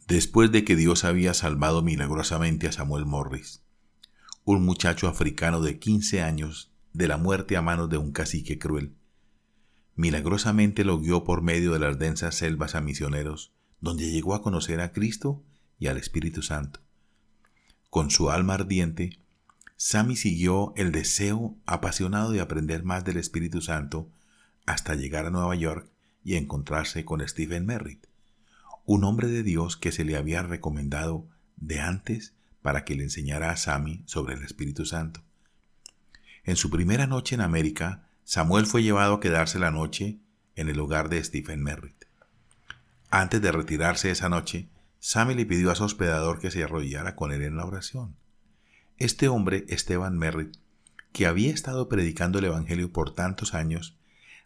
Después de que Dios había salvado milagrosamente a Samuel Morris, un muchacho africano de 15 años, de la muerte a manos de un cacique cruel, milagrosamente lo guió por medio de las densas selvas a Misioneros, donde llegó a conocer a Cristo y al Espíritu Santo. Con su alma ardiente, Sammy siguió el deseo apasionado de aprender más del Espíritu Santo hasta llegar a Nueva York y encontrarse con Stephen Merritt, un hombre de Dios que se le había recomendado de antes para que le enseñara a Sammy sobre el Espíritu Santo. En su primera noche en América, Samuel fue llevado a quedarse la noche en el hogar de Stephen Merritt. Antes de retirarse esa noche, Sammy le pidió a su hospedador que se arrodillara con él en la oración. Este hombre, Stephen Merritt, que había estado predicando el Evangelio por tantos años,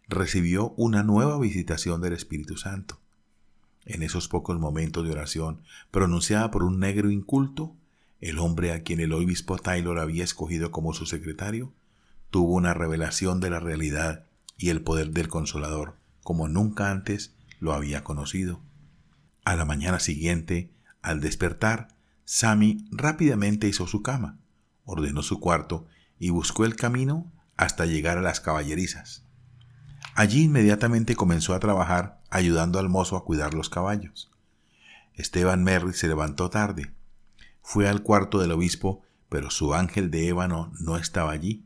recibió una nueva visitación del Espíritu Santo. En esos pocos momentos de oración, pronunciada por un negro inculto, el hombre a quien el obispo Taylor había escogido como su secretario, tuvo una revelación de la realidad y el poder del Consolador, como nunca antes lo había conocido. A la mañana siguiente, al despertar, Sammy rápidamente hizo su cama, ordenó su cuarto y buscó el camino hasta llegar a las caballerizas. Allí inmediatamente comenzó a trabajar ayudando al mozo a cuidar los caballos. Stephen Merritt se levantó tarde. Fue al cuarto del obispo, pero su ángel de ébano no estaba allí.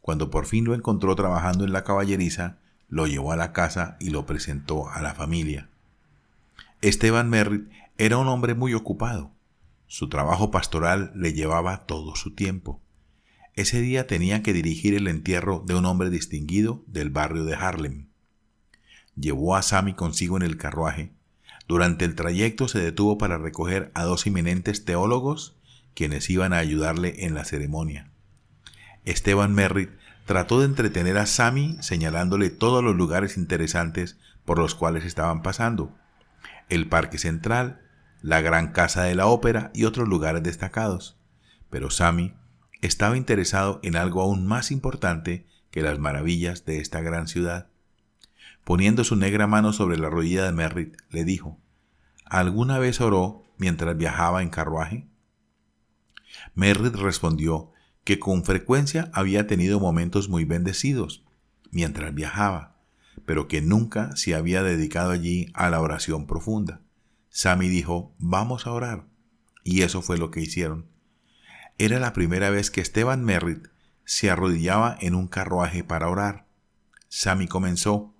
Cuando por fin lo encontró trabajando en la caballeriza, lo llevó a la casa y lo presentó a la familia. Stephen Merritt era un hombre muy ocupado. Su trabajo pastoral le llevaba todo su tiempo. Ese día tenía que dirigir el entierro de un hombre distinguido del barrio de Harlem. Llevó a Sammy consigo en el carruaje. Durante el trayecto se detuvo para recoger a dos eminentes teólogos quienes iban a ayudarle en la ceremonia. Stephen Merritt trató de entretener a Sammy señalándole todos los lugares interesantes por los cuales estaban pasando: el Parque Central, la Gran Casa de la Ópera y otros lugares destacados. Pero Sammy estaba interesado en algo aún más importante que las maravillas de esta gran ciudad. Poniendo su negra mano sobre la rodilla de Merritt, le dijo: ¿alguna vez oró mientras viajaba en carruaje? Merritt respondió que con frecuencia había tenido momentos muy bendecidos mientras viajaba, pero que nunca se había dedicado allí a la oración profunda. Sammy dijo: vamos a orar, y eso fue lo que hicieron. Era la primera vez que Stephen Merritt se arrodillaba en un carruaje para orar. Sammy comenzó: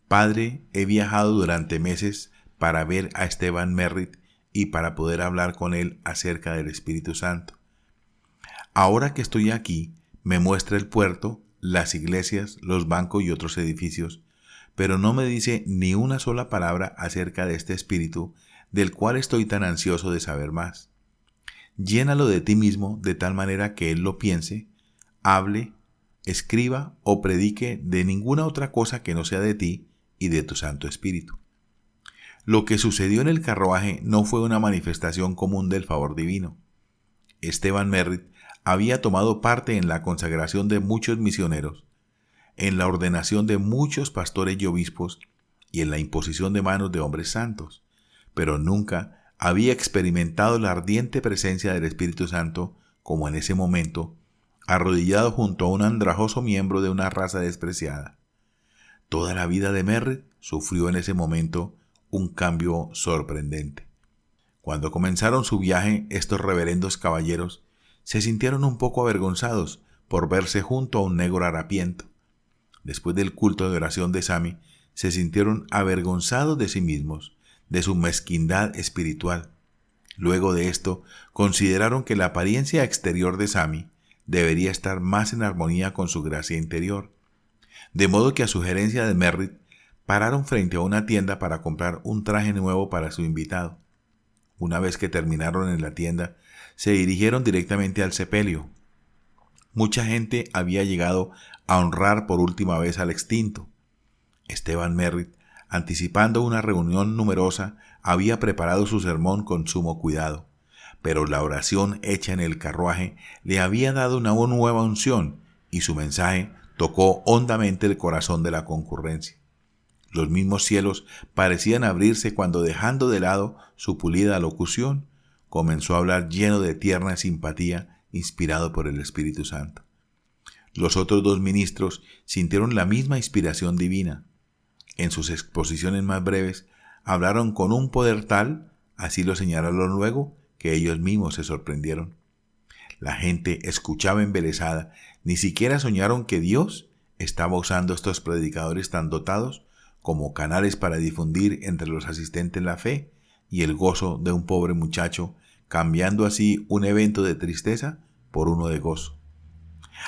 Padre, he viajado durante meses para ver a Stephen Merritt y para poder hablar con él acerca del Espíritu Santo. Ahora que estoy aquí, me muestra el puerto, las iglesias, los bancos y otros edificios, pero no me dice ni una sola palabra acerca de este Espíritu, del cual estoy tan ansioso de saber más. Llénalo de ti mismo de tal manera que él lo piense, hable, escriba o predique de ninguna otra cosa que no sea de ti y de tu Santo Espíritu. Lo que sucedió en el carruaje no fue una manifestación común del favor divino. Stephen Merritt había tomado parte en la consagración de muchos misioneros, en la ordenación de muchos pastores y obispos y en la imposición de manos de hombres santos, pero nunca había experimentado la ardiente presencia del Espíritu Santo como en ese momento, arrodillado junto a un andrajoso miembro de una raza despreciada. Toda la vida de Merritt sufrió en ese momento un cambio sorprendente. Cuando comenzaron su viaje, estos reverendos caballeros se sintieron un poco avergonzados por verse junto a un negro harapiento. Después del culto de oración de Sammy, se sintieron avergonzados de sí mismos, de su mezquindad espiritual. Luego de esto, consideraron que la apariencia exterior de Sammy debería estar más en armonía con su gracia interior. De modo que a sugerencia de Merritt, pararon frente a una tienda para comprar un traje nuevo para su invitado. Una vez que terminaron en la tienda, se dirigieron directamente al sepelio. Mucha gente había llegado a honrar por última vez al extinto. Stephen Merritt, anticipando una reunión numerosa, había preparado su sermón con sumo cuidado, pero la oración hecha en el carruaje le había dado una nueva unción y su mensaje tocó hondamente el corazón de la concurrencia. Los mismos cielos parecían abrirse cuando, dejando de lado su pulida locución, comenzó a hablar lleno de tierna simpatía, inspirado por el Espíritu Santo. Los otros dos ministros sintieron la misma inspiración divina. En sus exposiciones más breves, hablaron con un poder tal, así lo señalaron luego, que ellos mismos se sorprendieron. La gente escuchaba embelesada, ni siquiera soñaron que Dios estaba usando estos predicadores tan dotados como canales para difundir entre los asistentes la fe y el gozo de un pobre muchacho, cambiando así un evento de tristeza por uno de gozo.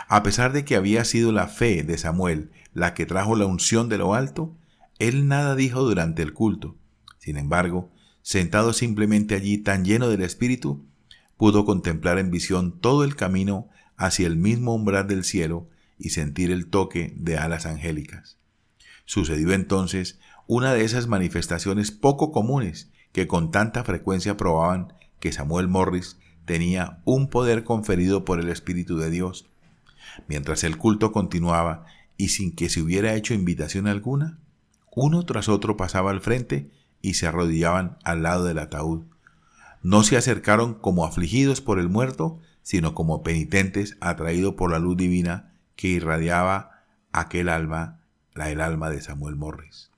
A pesar de que había sido la fe de Samuel la que trajo la unción de lo alto, él nada dijo durante el culto. Sin embargo, sentado simplemente allí tan lleno del Espíritu, pudo contemplar en visión todo el camino hacia el mismo umbral del cielo y sentir el toque de alas angélicas. Sucedió entonces una de esas manifestaciones poco comunes que con tanta frecuencia probaban que Samuel Morris tenía un poder conferido por el Espíritu de Dios. Mientras el culto continuaba y sin que se hubiera hecho invitación alguna, uno tras otro pasaba al frente y se arrodillaban al lado del ataúd. No se acercaron como afligidos por el muerto, sino como penitentes atraídos por la luz divina que irradiaba el alma de Samuel Morris.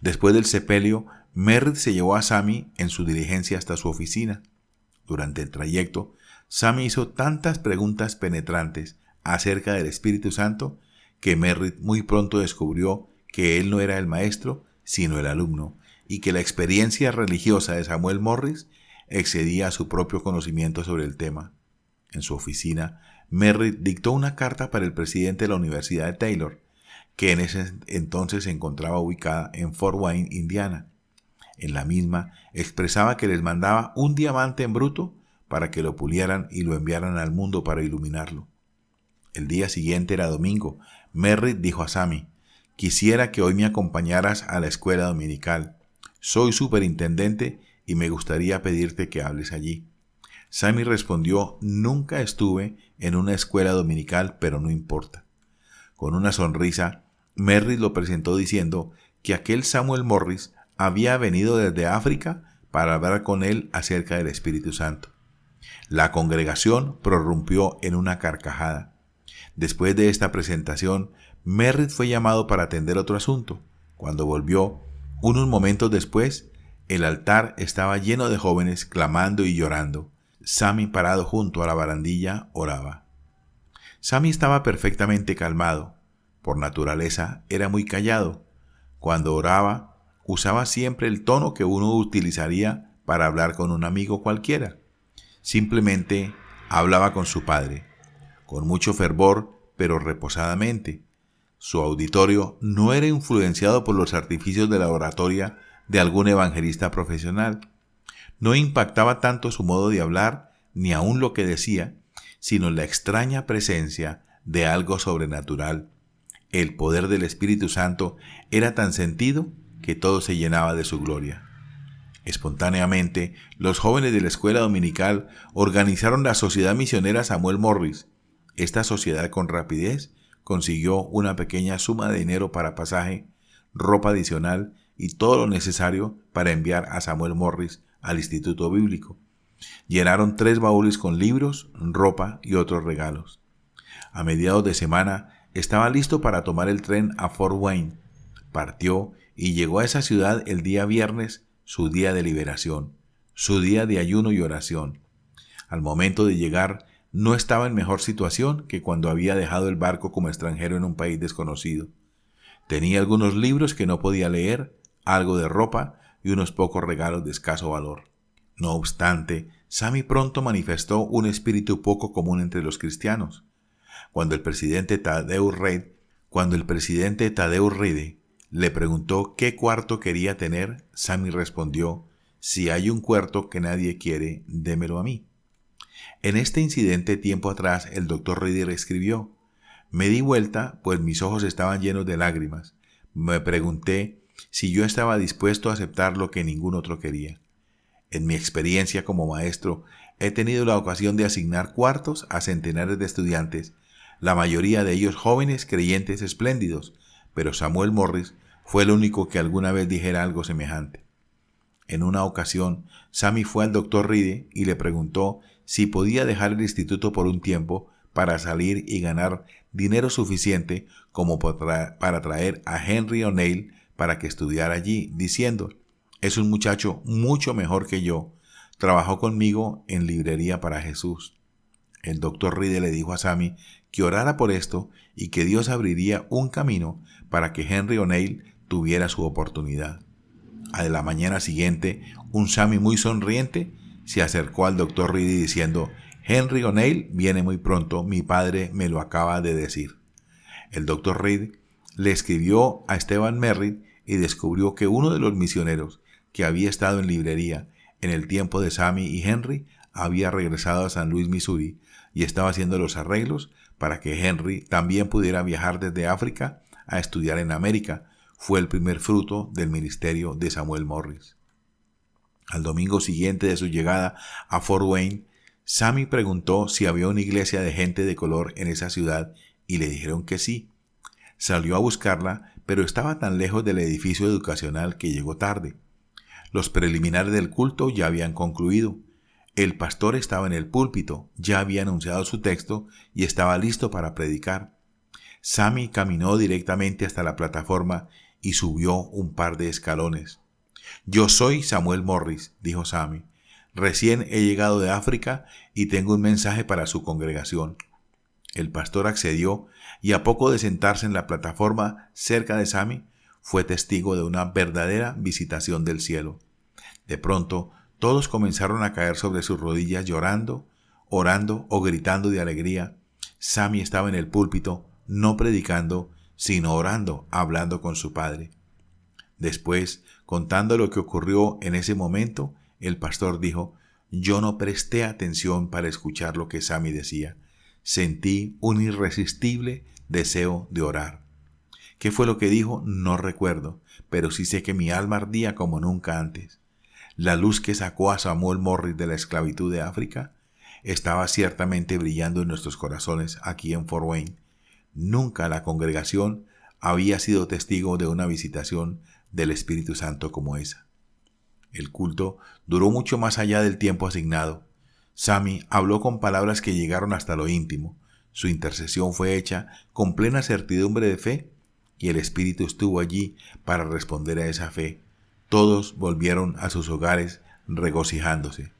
Después del sepelio, Merritt se llevó a Sammy en su diligencia hasta su oficina. Durante el trayecto, Sammy hizo tantas preguntas penetrantes acerca del Espíritu Santo que Merritt muy pronto descubrió que él no era el maestro, sino el alumno, y que la experiencia religiosa de Samuel Morris excedía a su propio conocimiento sobre el tema. En su oficina, Merritt dictó una carta para el presidente de la Universidad de Taylor, que en ese entonces se encontraba ubicada en Fort Wayne, Indiana. En la misma expresaba que les mandaba un diamante en bruto para que lo pulieran y lo enviaran al mundo para iluminarlo. El día siguiente era domingo. Merritt dijo a Sammy: «Quisiera que hoy me acompañaras a la escuela dominical. Soy superintendente y me gustaría pedirte que hables allí». Sammy respondió: «Nunca estuve en una escuela dominical, pero no importa». Con una sonrisa, Merritt lo presentó diciendo que aquel Samuel Morris había venido desde África para hablar con él acerca del Espíritu Santo. La congregación prorrumpió en una carcajada. Después de esta presentación, Merritt fue llamado para atender otro asunto. Cuando volvió, unos momentos después, el altar estaba lleno de jóvenes clamando y llorando. Sammy, parado junto a la barandilla, oraba. Sammy estaba perfectamente calmado. Por naturaleza era muy callado. Cuando oraba, usaba siempre el tono que uno utilizaría para hablar con un amigo cualquiera. Simplemente hablaba con su padre, con mucho fervor, pero reposadamente. Su auditorio no era influenciado por los artificios de la oratoria de algún evangelista profesional. No impactaba tanto su modo de hablar, ni aún lo que decía, sino la extraña presencia de algo sobrenatural. El poder del Espíritu Santo era tan sentido que todo se llenaba de su gloria. Espontáneamente, los jóvenes de la escuela dominical organizaron la Sociedad Misionera Samuel Morris. Esta sociedad con rapidez consiguió una pequeña suma de dinero para pasaje, ropa adicional y todo lo necesario para enviar a Samuel Morris al Instituto Bíblico. Llenaron 3 baúles con libros, ropa y otros regalos. A mediados de semana estaba listo para tomar el tren a Fort Wayne. Partió y llegó a esa ciudad el día viernes, su día de liberación, su día de ayuno y oración. Al momento de llegar, no estaba en mejor situación que cuando había dejado el barco como extranjero en un país desconocido. Tenía algunos libros que no podía leer, algo de ropa y unos pocos regalos de escaso valor. No obstante, Sammy pronto manifestó un espíritu poco común entre los cristianos. Cuando el presidente Thaddeus Reed le preguntó qué cuarto quería tener, Sammy respondió: «Si hay un cuarto que nadie quiere, démelo a mí». En este incidente tiempo atrás el Dr. Reed escribió: «Me di vuelta, pues mis ojos estaban llenos de lágrimas. Me pregunté si yo estaba dispuesto a aceptar lo que ningún otro quería. En mi experiencia como maestro, he tenido la ocasión de asignar cuartos a centenares de estudiantes, la mayoría de ellos jóvenes creyentes espléndidos, pero Samuel Morris fue el único que alguna vez dijera algo semejante. En una ocasión, Sammy fue al doctor Reed y le preguntó si podía dejar el instituto por un tiempo para salir y ganar dinero suficiente como para traer a Henry O'Neill para que estudiara allí, diciendo: «Es un muchacho mucho mejor que yo. Trabajó conmigo en librería para Jesús». El doctor Reed le dijo a Sammy que orara por esto y que Dios abriría un camino para que Henry O'Neill tuviera su oportunidad. A la mañana siguiente, un Sammy muy sonriente se acercó al doctor Reed diciendo: «Henry O'Neill viene muy pronto, mi padre me lo acaba de decir». El doctor Reed le escribió a Stephen Merritt y descubrió que uno de los misioneros que había estado en librería en el tiempo de Sammy y Henry había regresado a San Luis, Missouri, y estaba haciendo los arreglos para que Henry también pudiera viajar desde África a estudiar en América. Fue el primer fruto del ministerio de Samuel Morris. Al domingo siguiente de su llegada a Fort Wayne, Sammy preguntó si había una iglesia de gente de color en esa ciudad y le dijeron que sí. Salió a buscarla, pero estaba tan lejos del edificio educacional que llegó tarde. Los preliminares del culto ya habían concluido. El pastor estaba en el púlpito, ya había anunciado su texto y estaba listo para predicar. Sammy caminó directamente hasta la plataforma y subió un par de escalones. «Yo soy Samuel Morris», dijo Sammy. «Recién he llegado de África y tengo un mensaje para su congregación». El pastor accedió y a poco de sentarse en la plataforma cerca de Sammy, fue testigo de una verdadera visitación del cielo. De pronto, todos comenzaron a caer sobre sus rodillas llorando, orando o gritando de alegría. Sammy estaba en el púlpito, no predicando, sino orando, hablando con su padre. Después, contando lo que ocurrió en ese momento, el pastor dijo: «Yo no presté atención para escuchar lo que Sammy decía. Sentí un irresistible deseo de orar». ¿Qué fue lo que dijo? No recuerdo, pero sí sé que mi alma ardía como nunca antes. La luz que sacó a Samuel Morris de la esclavitud de África estaba ciertamente brillando en nuestros corazones aquí en Fort Wayne. Nunca la congregación había sido testigo de una visitación del Espíritu Santo como esa. El culto duró mucho más allá del tiempo asignado. Sammy habló con palabras que llegaron hasta lo íntimo. Su intercesión fue hecha con plena certidumbre de fe y el Espíritu estuvo allí para responder a esa fe. Todos volvieron a sus hogares regocijándose.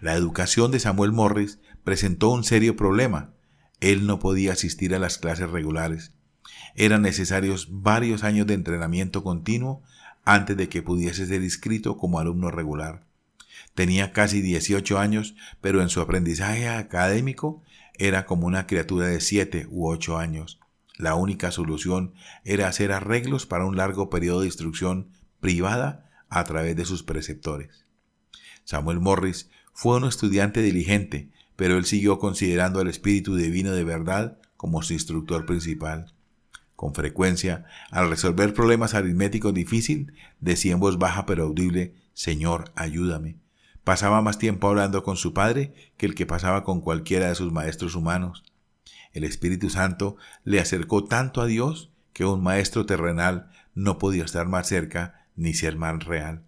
La educación de Samuel Morris presentó un serio problema. Él no podía asistir a las clases regulares. Eran necesarios varios años de entrenamiento continuo antes de que pudiese ser inscrito como alumno regular. Tenía casi 18 años, pero en su aprendizaje académico era como una criatura de 7 u 8 años. La única solución era hacer arreglos para un largo periodo de instrucción privada a través de sus preceptores. Samuel Morris fue un estudiante diligente, pero él siguió considerando al Espíritu Divino de verdad como su instructor principal. Con frecuencia, al resolver problemas aritméticos difíciles, decía en voz baja pero audible: «Señor, ayúdame». Pasaba más tiempo hablando con su padre que el que pasaba con cualquiera de sus maestros humanos. El Espíritu Santo le acercó tanto a Dios que un maestro terrenal no podía estar más cerca ni ser más real.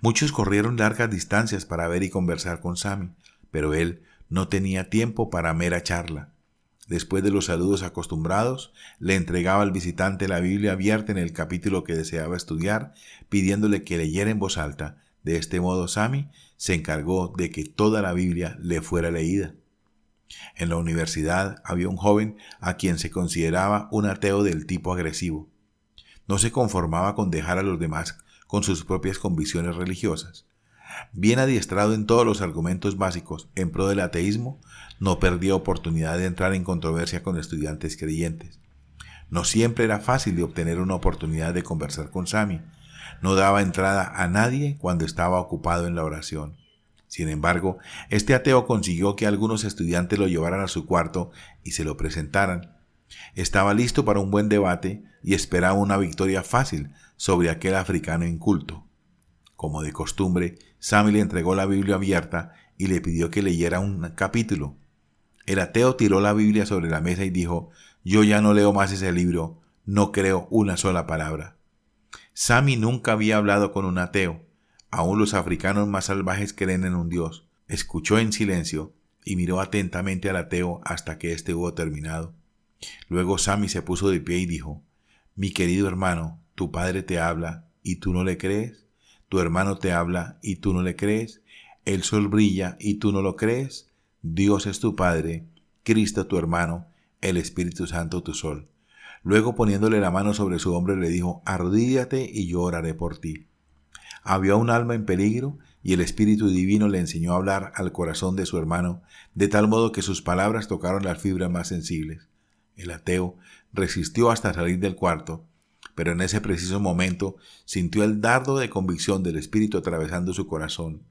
Muchos corrieron largas distancias para ver y conversar con Sammy, pero él no tenía tiempo para mera charla. Después de los saludos acostumbrados, le entregaba al visitante la Biblia abierta en el capítulo que deseaba estudiar, pidiéndole que leyera en voz alta. De este modo, Sammy se encargó de que toda la Biblia le fuera leída. En la universidad había un joven a quien se consideraba un ateo del tipo agresivo. No se conformaba con dejar a los demás con sus propias convicciones religiosas. Bien adiestrado en todos los argumentos básicos en pro del ateísmo, no perdía oportunidad de entrar en controversia con estudiantes creyentes. No siempre era fácil de obtener una oportunidad de conversar con Sammy. No daba entrada a nadie cuando estaba ocupado en la oración. Sin embargo, este ateo consiguió que algunos estudiantes lo llevaran a su cuarto y se lo presentaran. Estaba listo para un buen debate y esperaba una victoria fácil sobre aquel africano inculto. Como de costumbre, Sammy le entregó la Biblia abierta y le pidió que leyera un capítulo. El ateo tiró la Biblia sobre la mesa y dijo: «Yo ya no leo más ese libro, No creo una sola palabra. Sami nunca había hablado con un ateo. Aún los africanos más salvajes creen en un Dios. Escuchó en silencio y miró atentamente al ateo hasta que éste hubo terminado. Luego Sami se puso de pie y dijo: Mi querido hermano, tu padre te habla y tú no le crees. Tu hermano te habla y tú no le crees. El sol brilla y tú no lo crees. Dios es tu padre, Cristo tu hermano, el Espíritu Santo tu sol. Luego, poniéndole la mano sobre su hombro, le dijo: Arrodíllate y yo oraré por ti. Había un alma en peligro y el Espíritu Divino le enseñó a hablar al corazón de su hermano, de tal modo que sus palabras tocaron las fibras más sensibles. El ateo resistió hasta salir del cuarto, pero en ese preciso momento sintió el dardo de convicción del Espíritu atravesando su corazón.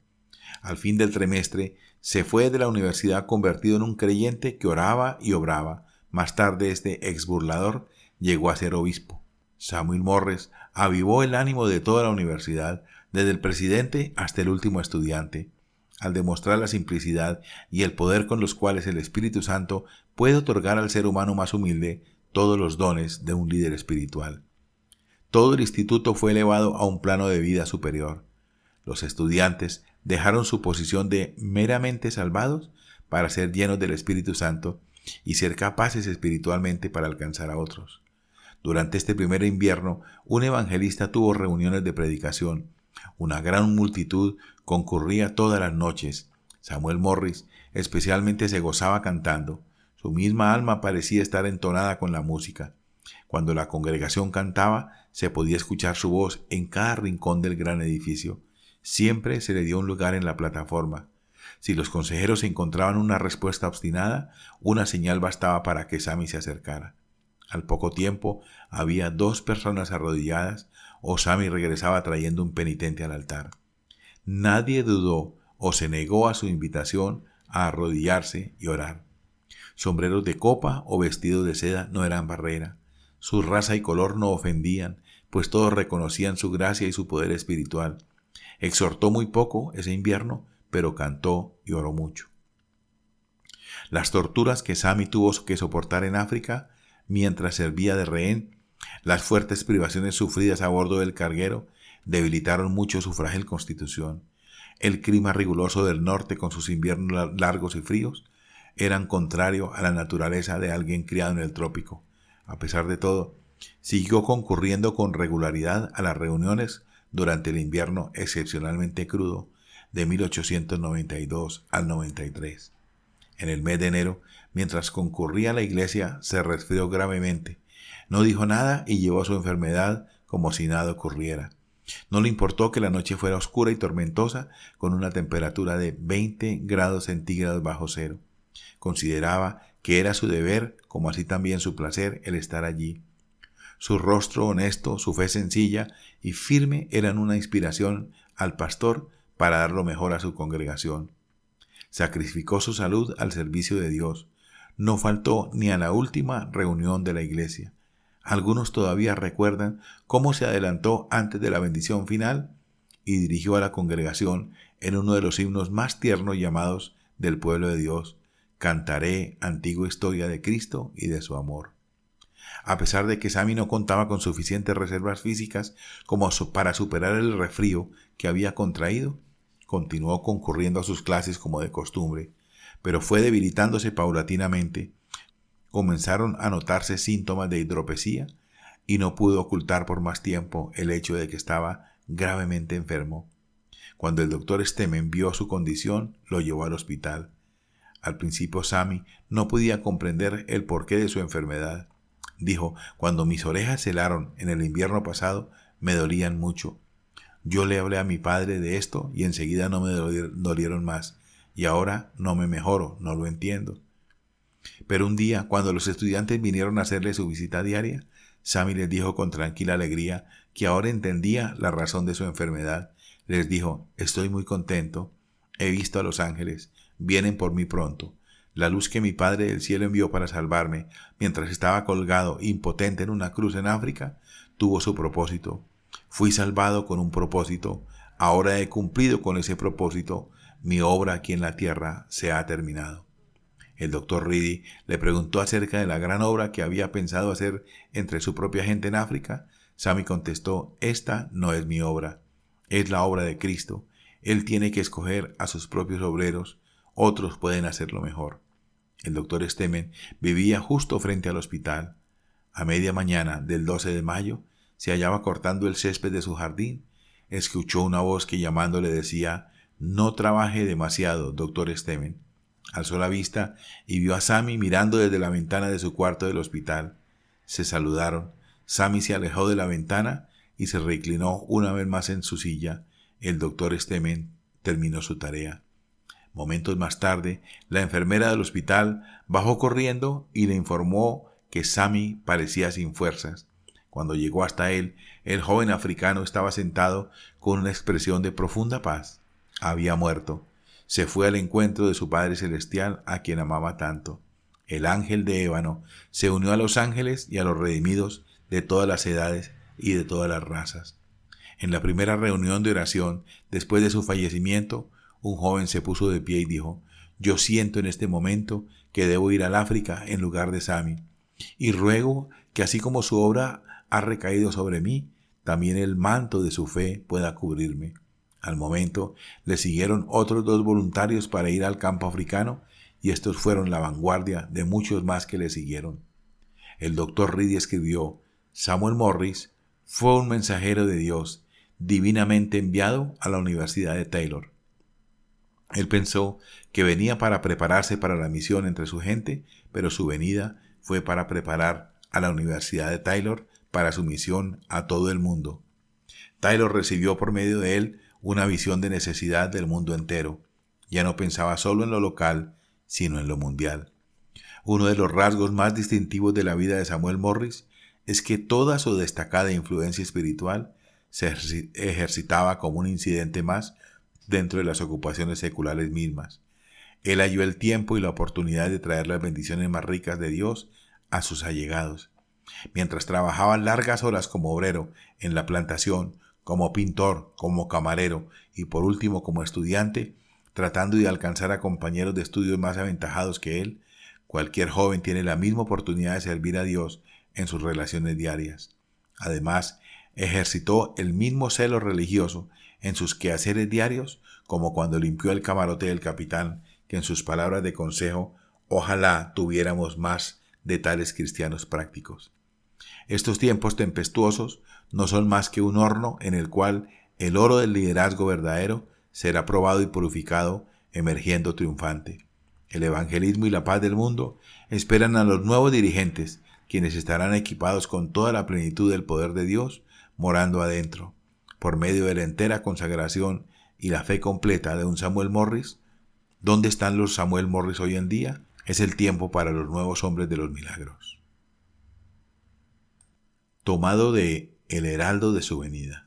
Al fin del trimestre, se fue de la universidad convertido en un creyente que oraba y obraba. Más tarde, este ex burlador llegó a ser obispo. Samuel Morris avivó el ánimo de toda la universidad, desde el presidente hasta el último estudiante, al demostrar la simplicidad y el poder con los cuales el Espíritu Santo puede otorgar al ser humano más humilde todos los dones de un líder espiritual. Todo el instituto fue elevado a un plano de vida superior. Los estudiantes dejaron su posición de meramente salvados para ser llenos del Espíritu Santo y ser capaces espiritualmente para alcanzar a otros. Durante este primer invierno, un evangelista tuvo reuniones de predicación. Una gran multitud concurría todas las noches. Samuel Morris especialmente se gozaba cantando. Su misma alma parecía estar entonada con la música. Cuando la congregación cantaba, se podía escuchar su voz en cada rincón del gran edificio. Siempre se le dio un lugar en la plataforma. Si los consejeros encontraban una respuesta obstinada, una señal bastaba para que Sami se acercara. Al poco tiempo había 2 personas arrodilladas, o Sami regresaba trayendo un penitente al altar. Nadie dudó o se negó a su invitación a arrodillarse y orar. Sombreros de copa o vestidos de seda no eran barrera. Su raza y color no ofendían, pues todos reconocían su gracia y su poder espiritual. Exhortó muy poco ese invierno, pero cantó y oró mucho. Las torturas que Sami tuvo que soportar en África mientras servía de rehén, las fuertes privaciones sufridas a bordo del carguero, debilitaron mucho su frágil constitución. El clima riguroso del norte, con sus inviernos largos y fríos, eran contrario a la naturaleza de alguien criado en el trópico. A pesar de todo, siguió concurriendo con regularidad a las reuniones durante el invierno excepcionalmente crudo de 1892 al 93. En el mes de enero, mientras concurría a la iglesia, se resfrió gravemente. No dijo nada y llevó su enfermedad como si nada ocurriera. No le importó que la noche fuera oscura y tormentosa, con una temperatura de 20 grados centígrados bajo cero. Consideraba que era su deber, como así también su placer, el estar allí. Su rostro honesto, su fe sencilla y firme eran una inspiración al pastor para dar lo mejor a su congregación. Sacrificó su salud al servicio de Dios. No faltó ni a la última reunión de la iglesia. Algunos todavía recuerdan cómo se adelantó antes de la bendición final y dirigió a la congregación en uno de los himnos más tiernos llamados del pueblo de Dios: Cantaré antigua historia de Cristo y de su amor. A pesar de que Sami no contaba con suficientes reservas físicas como para superar el resfrío que había contraído, continuó concurriendo a sus clases como de costumbre, pero fue debilitándose paulatinamente. Comenzaron a notarse síntomas de hidropesía y no pudo ocultar por más tiempo el hecho de que estaba gravemente enfermo. Cuando el doctor Stemen vio su condición, lo llevó al hospital. Al principio Sami no podía comprender el porqué de su enfermedad. Dijo: cuando mis orejas helaron en el invierno pasado, me dolían mucho. Yo le hablé a mi padre de esto y enseguida no me dolieron más. Y ahora no me mejoro, no lo entiendo. Pero un día, cuando los estudiantes vinieron a hacerle su visita diaria, Sami les dijo con tranquila alegría que ahora entendía la razón de su enfermedad. Les dijo: estoy muy contento, he visto a los ángeles, vienen por mí pronto. La luz que mi Padre del cielo envió para salvarme mientras estaba colgado impotente en una cruz en África, tuvo su propósito. Fui salvado con un propósito. Ahora he cumplido con ese propósito. Mi obra aquí en la tierra se ha terminado. El doctor Reedy le preguntó acerca de la gran obra que había pensado hacer entre su propia gente en África. Sammy contestó: esta no es mi obra, es la obra de Cristo. Él tiene que escoger a sus propios obreros, otros pueden hacerlo mejor. El doctor Stemmen vivía justo frente al hospital. A media mañana del 12 de mayo, se hallaba cortando el césped de su jardín. Escuchó una voz que llamándole decía: no trabaje demasiado, doctor Stemmen. Alzó la vista y vio a Sammy mirando desde la ventana de su cuarto del hospital. Se saludaron. Sammy se alejó de la ventana y se reclinó una vez más en su silla. El doctor Stemmen terminó su tarea. Momentos más tarde, la enfermera del hospital bajó corriendo y le informó que Sammy parecía sin fuerzas. Cuando llegó hasta él, el joven africano estaba sentado con una expresión de profunda paz. Había muerto. Se fue al encuentro de su Padre Celestial, a quien amaba tanto. El ángel de ébano se unió a los ángeles y a los redimidos de todas las edades y de todas las razas. En la primera reunión de oración, después de su fallecimiento, un joven se puso de pie y dijo: yo siento en este momento que debo ir al África en lugar de Sammy, y ruego que así como su obra ha recaído sobre mí, también el manto de su fe pueda cubrirme. Al momento le siguieron otros 2 voluntarios para ir al campo africano, y estos fueron la vanguardia de muchos más que le siguieron. El doctor Reedy escribió: Samuel Morris fue un mensajero de Dios, divinamente enviado a la Universidad de Taylor. Él pensó que venía para prepararse para la misión entre su gente, pero su venida fue para preparar a la Universidad de Taylor para su misión a todo el mundo. Taylor recibió por medio de él una visión de necesidad del mundo entero. Ya no pensaba solo en lo local, sino en lo mundial. Uno de los rasgos más distintivos de la vida de Samuel Morris es que toda su destacada influencia espiritual se ejercitaba como un incidente más dentro de las ocupaciones seculares mismas. Él halló el tiempo y la oportunidad de traer las bendiciones más ricas de Dios a sus allegados. Mientras trabajaba largas horas como obrero en la plantación, como pintor, como camarero y por último como estudiante, tratando de alcanzar a compañeros de estudios más aventajados que él, cualquier joven tiene la misma oportunidad de servir a Dios en sus relaciones diarias. Además, ejercitó el mismo celo religioso en sus quehaceres diarios como cuando limpió el camarote del capitán, que en sus palabras de consejo: ojalá tuviéramos más de tales cristianos prácticos. Estos tiempos tempestuosos no son más que un horno en el cual el oro del liderazgo verdadero será probado y purificado, emergiendo triunfante. El evangelismo y la paz del mundo esperan a los nuevos dirigentes, quienes estarán equipados con toda la plenitud del poder de Dios morando adentro. Por medio de la entera consagración y la fe completa de un Samuel Morris. ¿Dónde están los Samuel Morris hoy en día? Es el tiempo para los nuevos hombres de los milagros. Tomado de El Heraldo de su venida.